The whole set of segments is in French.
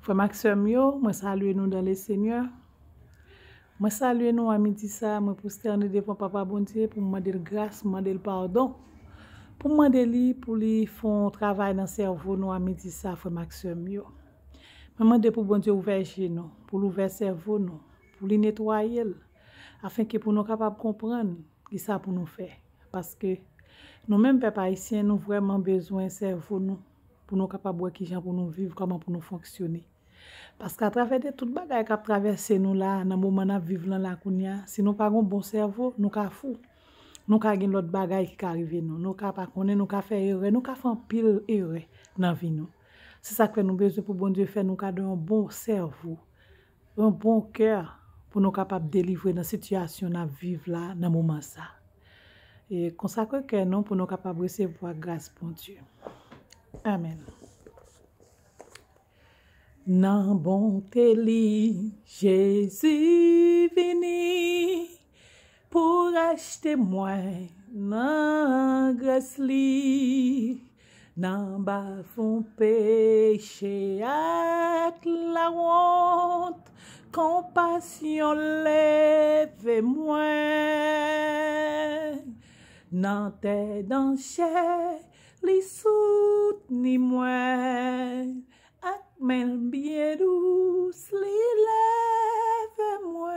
Frère Maxime, moi salue nous dans le Seigneur. Moi salue nous à midi ça, moi prosterner devant Papa bon Dieu pour demander grâce, demander pardon. Pour demander lui pour lui faire travail dans le cerveau nous à midi ça, Frère Maxime. Je demande pour bon Dieu ouvrir nous, pour l'ouvrir cerveau nous, pour lui nettoyer afin que pour nous capable comprendre qui ça pour nous faire parce que nous même peuple haïtien nous vraiment besoin cerveau nous pour nous capable voir qui gens pour nous vivre, comment pour nous fonctionner. Parce qu'à travers de toute bagaille qui a traversé nous là, dans le moment où nous vivons là, si nous n'avons pas un bon cerveau, nous sommes fous. Nous avons l'autre bagaille qui arrive nous. Nous ne pas connaître, nous faire erreur, nous faire un pile erreur dans la vie nous. C'est ça que nous avons besoin pour bon Dieu faire nous donner un bon cerveau, un bon cœur pour nous capables de délivrer dans la situation nous vivre là, dans le moment ça. Et consacrer que nous pour nous capables de recevoir grâce pour Dieu. Amen. Nan bonté li, Jésus vini pour acheter moi, nan grâce li, nan bafon péché ak la honte, compassion lève moi, nan te dans chair, li souteni moi. Mais bien douce, li lève moi,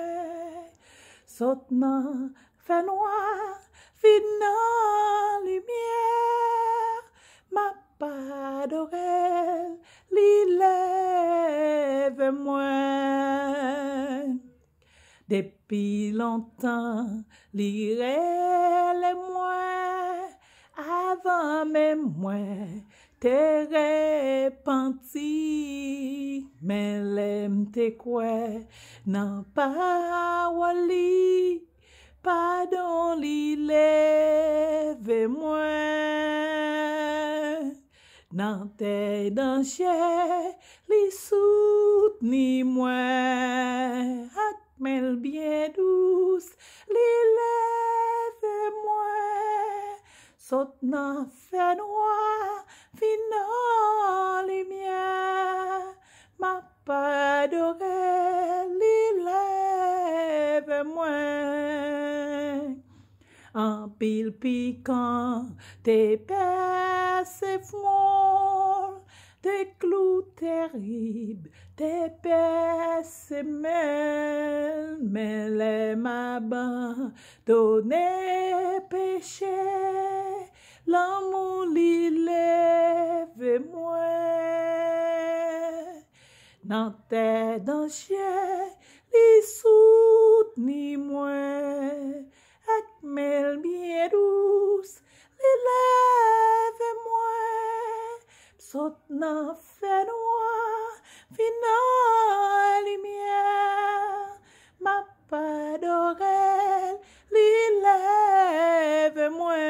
sautenant, fait noir, finan lumière, ma pas d'oreille, li lève moi. Depuis longtemps, li relève moi, avant même moi. Te repenti, mais l'aime te quoi, nan parole li, pardon li lève moi, nan te danger, li souteni moi, ak mel bien douce, li lève moi, saute nan fait noir, finan lumière, ma pas d'oreille, li lève moi. En pile piquant, tes percées font, tes clous terribles, tes percées mêles, mais les m'abandonner péché. L'amour li lève moi, dans tes dangers, li souteni moi, ak mel bien douce, li lève moi, saute nan fait noir, finan lumière, ma pas d'oreille, li lève moi.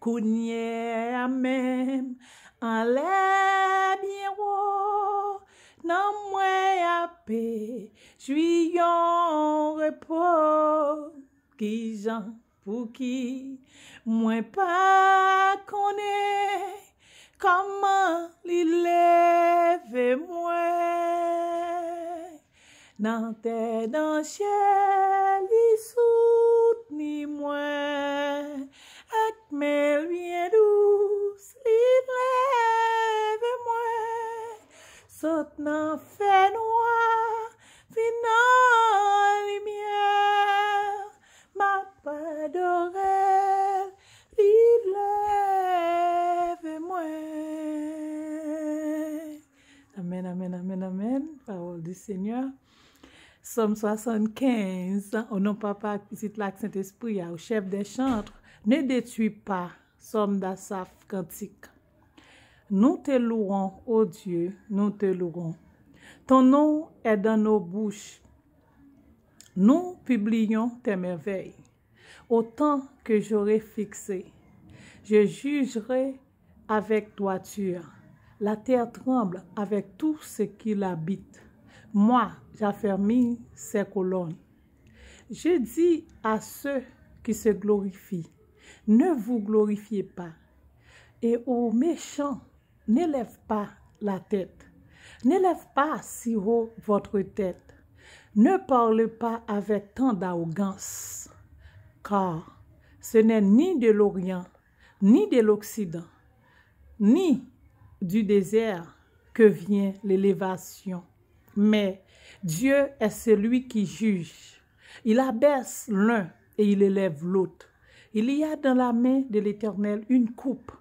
Kounye a même en l'air bien haut, nan mwen a paix, juyon repos, qui jan pour qui, mwen pas connaît, comment li lève moi, nan te danger, li souteni moi, ak mel bien douce, li lève moi, saute nan fait noir, finan lumière, ma pas d'oreille, li lève moi. Amen, amen, amen, amen. Parole du Seigneur. Somme 75, au nom Papa, Petit Lac Saint-Esprit, au chef des chantres, ne détruis pas, somme d'Asaph cantique. Nous te louons, ô Dieu, nous te louons. Ton nom est dans nos bouches. Nous publions tes merveilles. Autant que j'aurai fixé, je jugerai avec droiture. La terre tremble avec tout ce qui l'habite. Moi, j'affermis ses colonnes. Je dis à ceux qui se glorifient, ne vous glorifiez pas. Et aux méchants, n'élève pas la tête. N'élève pas si haut votre tête. Ne parlez pas avec tant d'arrogance, car ce n'est ni de l'Orient, ni de l'Occident, ni du désert que vient l'élévation. Mais Dieu est celui qui juge. Il abaisse l'un et il élève l'autre. Il y a dans la main de l'Éternel une coupe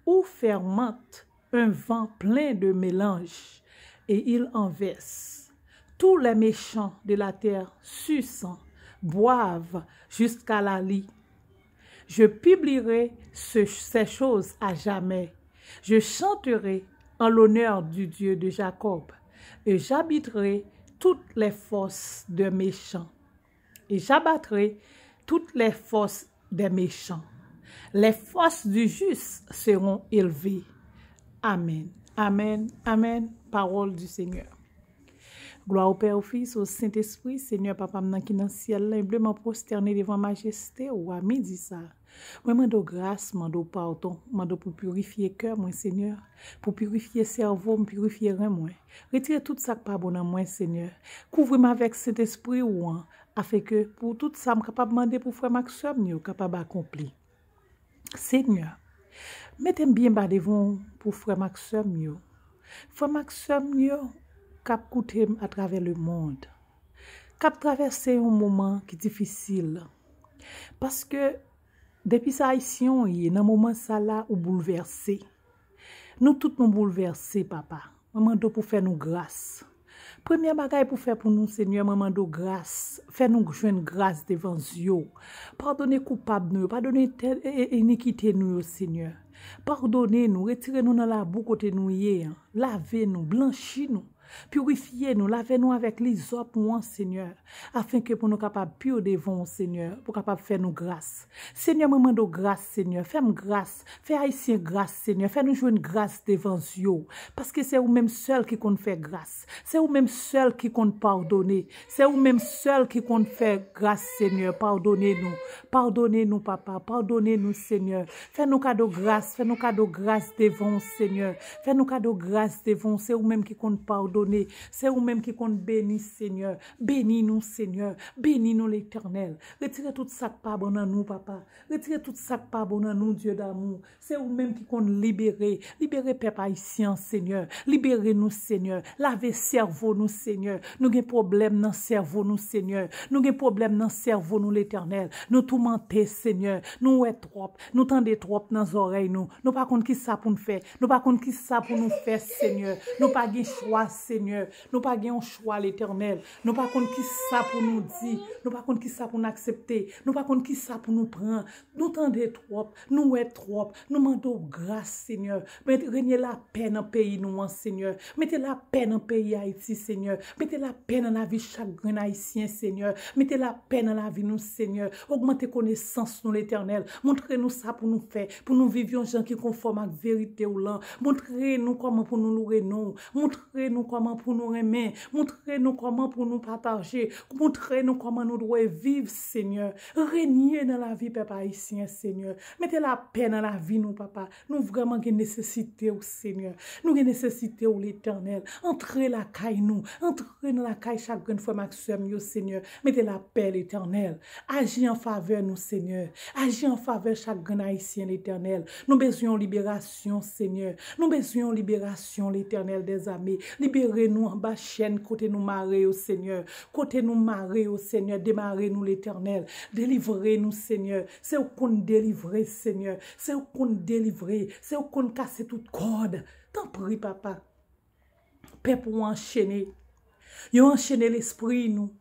où fermente un vent plein de mélange, et il en verse. Tous les méchants de la terre sucent, boivent jusqu'à la lie. Je publierai ces choses à jamais. Je chanterai en l'honneur du Dieu de Jacob, et j'habiterai toutes les forces des méchants, et j'abattrai toutes les forces des méchants. Les forces du juste seront élevées. Amen. Amen. Amen. Parole du Seigneur. Gloire au Père, au Fils, au Saint-Esprit. Seigneur, Papa, maintenant qui dans le ciel, humblement prosterné devant majesté ou à midi ça. Moi, mando grâce, mando pardon, mando pour purifier cœur, moi, Seigneur, pour purifier cerveau, me purifier rein, moi. Retirez tout ça qui pas bon en moi, Seigneur. Couvre-moi avec cet esprit ou afin que pour tout ça, je suis capable de demander pour frère Maxime, capable d'accomplir. Seigneur, mettez-moi bien bas devant pour frère Maxime, frère Maxime, cap coûter à travers le monde, cap traverser un moment qui est difficile, parce que depuis ça haïtien y dans moment ça là ou bouleversé, nous tous nous bouleversés papa, maman do pour faire nous grâce. Première bagaille pour faire pour nous, Seigneur, maman do grâce, faire nous joindre grâce devant Dieu. Pardonnez coupable nous, pardonnez iniquité nous, Seigneur. Pardonnez-nous, retirez-nous dans la boue côté nous hier, lavez-nous, blanchis-nous. Purifiez-nous, lavez-nous avec l'hysope, moi, Seigneur, afin que pour nous capables pure devant, Seigneur, pour capable faire nous grâce. Seigneur, me demande grâce, Seigneur, fais-moi grâce, fais haïtien grâce, Seigneur, fais-nous jouer une grâce devant Dieu, parce que c'est vous-même seul qui compte faire grâce, c'est vous-même seul qui compte pardonner, c'est vous-même seul qui compte faire grâce, Seigneur, pardonnez-nous, Papa, pardonnez-nous, Seigneur, fais-nous cadeau grâce devant, Seigneur, fais-nous cadeau grâce devant, c'est vous-même qui compte pardonner. C'est vous-même qui compte bénir, Seigneur. Bénis-nous, Seigneur. Bénis-nous, l'Éternel. Retirez tout ça pas bon en nous, Papa. Retirez tout ça pas bon en nous, Dieu d'amour. C'est vous-même qui compte libérer. Libérer peuple haïtien, Seigneur. Libérez-nous, Seigneur. Lavez cerveau, nous, Seigneur. Nous avons problème dans cerveau, nous, Seigneur. Nous avons problème dans cerveau, nous, l'Éternel. Nous tourmentez, Seigneur. Nous est trop. Nous tendez trop dans les oreilles, nous. Nous pas contre qui ça pour nous faire. Nous pas contre qui ça pour nous faire, Seigneur. Nous pas de choix, Seigneur, nous pas un choix l'Éternel, nous pas contre qui ça pour nous dire, nous pas contre qui ça pour nous accepter, nous pas contre qui ça pour nous prendre, nous tendez trop, nous est trop, nous demandons grâce, Seigneur, mettez régner la paix dans le pays nous, Seigneur, mettez la paix dans le pays Haïti, Seigneur, mettez la paix dans la vie chaque haïtien, Seigneur, mettez la paix dans la vie nous, Seigneur, augmentez connaissance nous l'Éternel, montrez-nous ça pour nous faire, pour nous vivre un gens qui conforme à la vérité ou là, montrez-nous comment pour nous louer nous, montrez-nous comment pour nous aimer, montrez-nous comment pour nous partager, montrez-nous comment nous devons vivre, Seigneur. Régnez dans la vie, papa haïtien, Seigneur. Mettez la paix dans la vie, nous, papa. Nous vraiment avons nécessité au Seigneur. Nous avons nécessité au l'Éternel. Entrez la caille, nous. Entrez dans la caille chaque fois, Maxime, Seigneur. Mettez la paix, l'Éternel. Agis en faveur, nous, Seigneur. Agis en faveur chaque haïtien, l'Éternel. Nous besoin de libération, Seigneur. Nous besoin de libération, l'Éternel des armées. Libérez-nous en bas chaîne, côté nous marrer au Seigneur. Côté nous marrer au Seigneur. Démarrez-nous l'Éternel. Délivrez-nous, Seigneur. C'est où qu'on délivre, Seigneur. C'est où qu'on délivre. C'est où qu'on casse toute corde. T'en prie, papa. Père pour enchaîner. Yo enchaîner l'esprit, nous.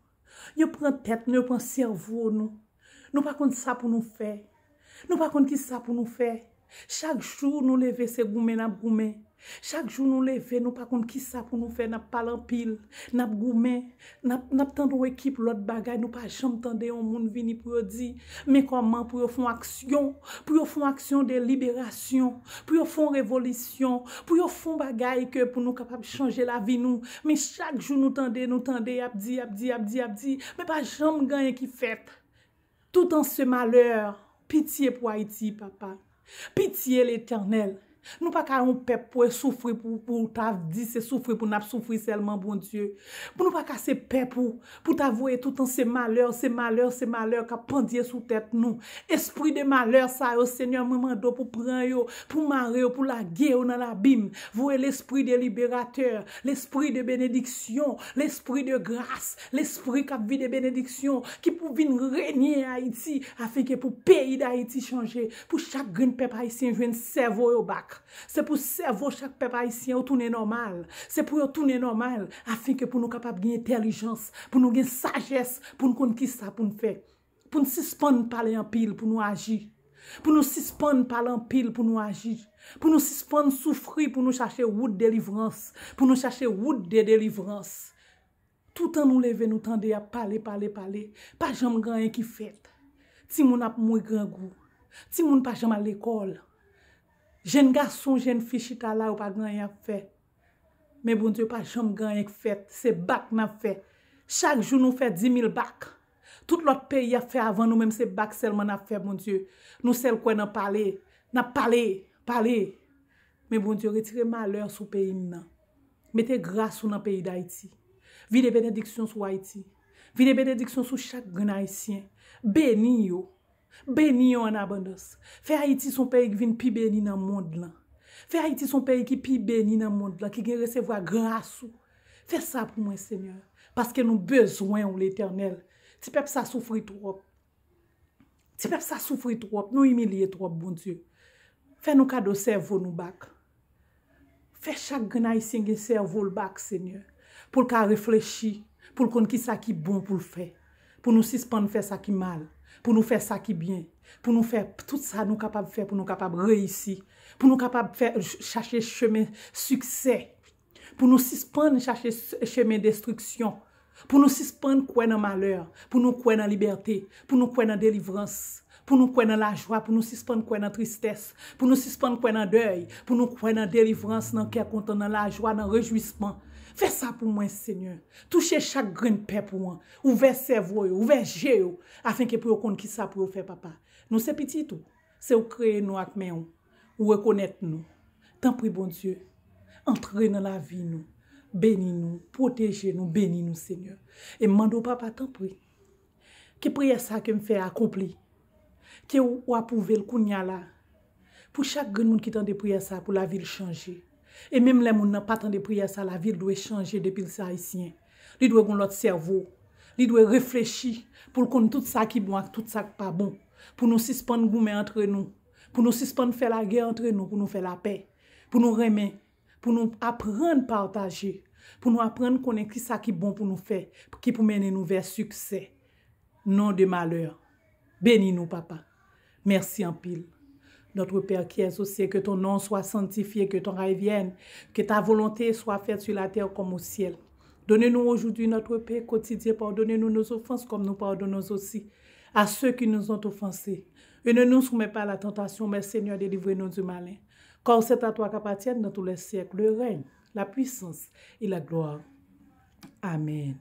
Yo prend tête, nous prend cerveau, nous. Nous pas contre ça pour nous faire. Nous pas contre qui ça pour nous faire. Chaque jour, nous lever, c'est goumé, n'a goumé. Chaque jour nous lever, nous pas contre qui ça pour nous faire, n'a pas l'empile, n'a goumé, n'a tendre équipe l'autre bagaille, nous pas jamais tendre un monde vini pour dire, mais comment pour faire action de libération, pour faire révolution, pour faire bagaille que pour nous capable changer la vie nous, mais chaque jour nous tendez, abdi, mais pas jamais gagner qui fait. Tout en ce malheur, pitié pour Haïti, papa. Pitié l'Éternel. Nous pas qu'à un peuple pour souffrir pour ta dit c'est souffrir pour n'a souffrir seulement bon Dieu. Pour nous pas casser peuple pour t'avouer tout en ces malheurs qu'a pendier sous tête nous. Esprit de malheur ça au Seigneur me mando pour prendre yo, pour marrer pour la guerre dans l'abîme. Voyez l'esprit de libérateur, l'esprit de bénédiction, l'esprit de grâce, l'esprit qui vit de bénédiction qui pour venir régner Haïti afin que pour pays d'Haïti changer, pour chaque grand peuple haïtien joindre cerveau au bac. C'est pour cerveau chaque peuple haïtien tourner normal. C'est pour tourner normal afin que pour nous capables de gagner intelligence, pour nous gagner sagesse, pour nous connaître qui ça pour nous faire. Pour nous suspendre parler en pile pour nous agir. Pour nous suspendre parler en pile pour nous agir. Pour nous suspendre souffrir pour nous chercher route de délivrance, pour nous chercher route de délivrance. Tout en nous lever nous tendre à parler. Pas jamais grand qui fait. Si moun ap mouy grand goût. Si moun pas jamais à l'école. Jeune garçon, jeune fille chita là ou pas grand rien fait. Mais bon Dieu pas jamais grand rien fait, c'est bac n'a fait. Chaque jour nous fait 10 000 bacs. Tout l'autre pays a fait avant nous même c'est bac seulement n'a fait bon Dieu. Nous seul quoi n'a parler. Mais bon Dieu retirez malheur sous pays nan. Mettez grâce sur le pays d'Haïti. Vie de bénédiction sur Haïti. Vie de bénédiction sur chaque grand haïtien. Béni yo en abondance. Fait Haïti son pays qui vient plus béni dans le monde là. Fait Haïti son pays qui plus béni dans le monde là, qui vient recevoir grâce. Fais ça pour moi Seigneur, parce que nous besoin de l'Éternel. Si peuple ça souffre trop. Si peuple ça souffre trop, nous humilier trop bon Dieu. Fais nous cadeau cerveau nous bac. Fais chaque grand haïtien qui cerveau le bac Seigneur, pour qu'il réfléchisse, pour qu'on qui ça qui bon pour le faire. Pour nous suspendre faire ça qui mal, pour nous faire ça qui bien, pour nous faire tout ça nous capable faire, pour nous capable réussir, pour nous capable faire chercher chemin succès, pour nous suspendre chercher chemin destruction, pour nous suspendre quoi dans malheur, pour nous quoi dans liberté, pour nous quoi dans délivrance, pour nous quoi dans la joie, pour nous suspendre quoi dans tristesse, pour nous suspendre quoi dans deuil, pour nous quoi dans délivrance, dans cœur content, dans la joie, dans réjouissement. Fais ça pour moi, Seigneur. Touchez chaque grain de paix pour moi. Ouvert cerveau, ouvert jeu, afin que pour qu'on qui ça pour faire, papa. Nous, c'est petit tout. C'est ou créer nous avec main, ou reconnaître nous. Tant pis, bon Dieu. Entrez dans la vie, nous. Bénis nous, protégez nous, bénis nous, Seigneur. Et mando papa, tant pis. Que prière ça que me fait accomplir. Que ou approuver le kounya là. Pour chaque grand monde qui tente de prier ça, pour la ville changer. Et même les gens n'ont pas tant de prière ça, la ville doit changer depuis le haïtien. Il doit avoir notre cerveau. Il doit réfléchir pour qu'on tout ça qui est bon, tout ça qui n'est pas bon. Pour nous suspendre goumer entre nous. Pour nous suspendre faire la guerre entre nous, pour nous faire la paix. Pour nous remettre. Pour nous apprendre à partager. Pour nous apprendre qu'on est qui ça qui est bon pour nous faire. Qui pour mener nous vers succès. Non de malheur. Bénis nous, papa. Merci en pile. Notre Père qui est aux cieux, que ton nom soit sanctifié, que ton règne vienne, que ta volonté soit faite sur la terre comme au ciel. Donnez-nous aujourd'hui notre paix quotidien, pardonnez-nous nos offenses comme nous pardonnons aussi à ceux qui nous ont offensés. Et ne nous soumets pas à la tentation, mais Seigneur, délivrez-nous du malin. Car c'est à toi qu'appartiennent dans tous les siècles le règne, la puissance et la gloire. Amen.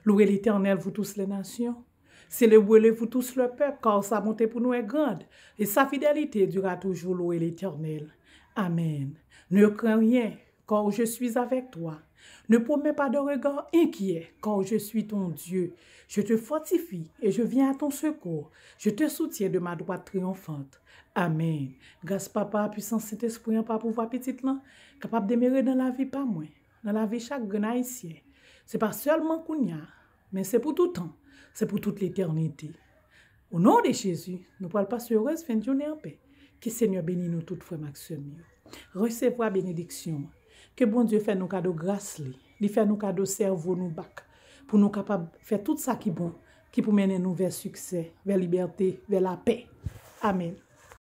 Louez l'Éternel, vous tous les nations. Célébrez-le vous tous le peuple, car sa bonté pour nous est grande, et sa fidélité durera toujours, louer l'Éternel. Amen. Ne crains rien, car je suis avec toi. Ne promets pas de regard inquiet, car je suis ton Dieu. Je te fortifie et je viens à ton secours. Je te soutiens de ma droite triomphante. Amen. Grâce papa, puissance Saint-Esprit, pas pouvoir petite là, capable de demeurer dans la vie pas moins, dans la vie chaque grand haïtien. C'est pas seulement Kounia, mais c'est pour tout temps. C'est pour toute l'éternité. Au nom de Jésus, nous pourrons passer heureuse fin de journée en paix. Que Seigneur bénisse nous toutes, frères Maxime. Recevoir bénédiction. Que bon Dieu fait nous cadeau grâce, il fait nous cadeau cerveau, nous bac, pour nous capables de faire tout ça qui est bon, qui peut mener nous vers succès, vers liberté, vers la paix. Amen.